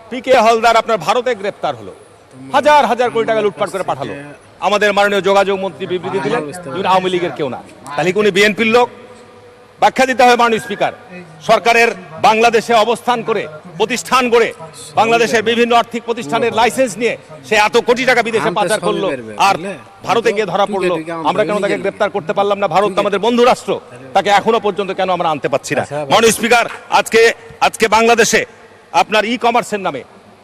পিকে হলদার আপনার ভারতে গ্রেপ্তার হলো, হাজার হাজার কোটি টাকা লুটপাট করে পাঠালো। আমাদের মাননীয় যোগাযোগ মন্ত্রী বিবৃতি দিলেন আওয়ামী লীগের কেউ না, তাহলে উনি বিএনপির লোক। ব্যাখ্যা দিতে হবে মাননীয় স্পিকার। সরকারের বাংলাদেশে অবস্থান করে প্রতিষ্ঠান গড়ে বাংলাদেশের বিভিন্ন আর্থিক প্রতিষ্ঠানের লাইসেন্স নিয়ে সে এত কোটি টাকা বিদেশে পাচার করলো, আর ভারতে গিয়ে ধরা পড়লো। আমরা কেন তাকে গ্রেপ্তার করতে পারলাম না? ভারত আমাদের বন্ধু রাষ্ট্র, তাকে এখনো পর্যন্ত কেন আমরা আনতে পারছি না? মাননীয় স্পিকার, আজকে বাংলাদেশে আপনার ই কমার্সের নামে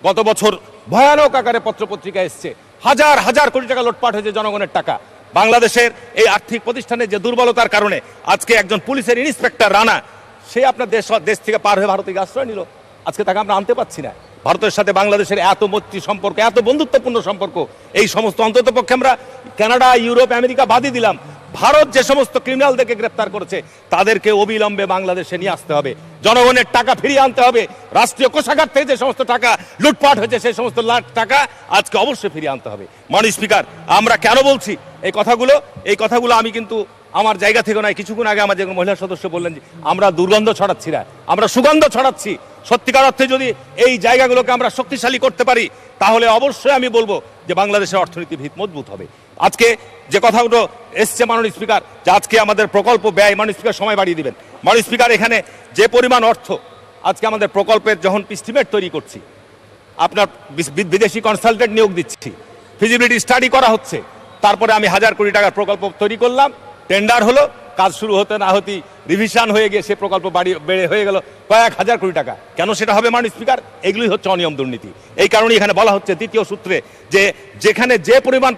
গত বছর ভয়ানক আকারে পত্রপত্রিকা এসছে, হাজার হাজার কোটি টাকা লুটপাট হয়েছে জনগণের টাকা। বাংলাদেশের এই আর্থিক প্রতিষ্ঠানের যে দুর্বলতার কারণে আজকে একজন পুলিশের ইন্সপেক্টর রানা সে আপনার দেশ থেকে পার হয়ে ভারতে আশ্রয় নিল। আজকে তাকে আমরা আনতে পারছি না। ভারতের সাথে বাংলাদেশের এত মৈত্রী সম্পর্ক, এত বন্ধুত্বপূর্ণ সম্পর্ক, এই সমস্ত অন্ততপক্ষে আমরা কানাডা, ইউরোপ, আমেরিকা বাদই দিলাম, ভারত যে সমস্ত ক্রিমিনালদেরকে গ্রেপ্তার করেছে তাদেরকে অবিলম্বে বাংলাদেশে নিয়ে আসতে হবে, জনগণের টাকা ফিরিয়ে আনতে হবে। রাষ্ট্রীয় কোষাগার থেকে যে সমস্ত টাকা লুটপাট হয়েছে সেই সমস্ত টাকা আজকে অবশ্যই ফিরিয়ে আনতে হবে। মাননীয় স্পিকার, আমরা কেন বলছি এই কথাগুলো আমি কিন্তু আমার জায়গা থেকে নয়। কিছুক্ষণ আগে আমার যে মহিলা সদস্য বললেন যে আমরা দুর্গন্ধ ছড়াচ্ছি না, আমরা সুগন্ধ ছড়াচ্ছি। সত্যিকার অর্থে যদি এই জায়গাগুলোকে আমরা শক্তিশালী করতে পারি তাহলে অবশ্যই আমি বলবো যে বাংলাদেশের অর্থনীতি ভিত মজবুত হবে। আজকে যে কথাগুলো এসছে মাননীয় স্পিকার, যে আজকে আমাদের প্রকল্প ব্যয়, মাননীয় স্পিকার সময় বাড়িয়ে দিবেন। মাননীয় স্পিকার, এখানে যে পরিমাণ অর্থ আজকে আমাদের প্রকল্পের যখন এস্টিমেট তৈরি করছি, আপনার বিদেশি কনসালটেন্ট নিয়োগ দিচ্ছি, ফিজিবিলিটি স্টাডি করা হচ্ছে, তারপরে আমি হাজার কোটি টাকার প্রকল্প তৈরি করলাম, টেন্ডার হলো, কাজ শুরু হতে না হতেই রিভিশন হয়ে গিয়ে সে প্রকল্প বেড়ে হয়ে গেল কয়েক হাজার কোটি টাকা। কেন সেটা হবে মাননীয় স্পিকার? এগুলোই হচ্ছে অনিয়ম, দুর্নীতি। এই কারণে এখানে বলা হচ্ছে দ্বিতীয় সূত্রে যে যেখানে যে পরিমাণ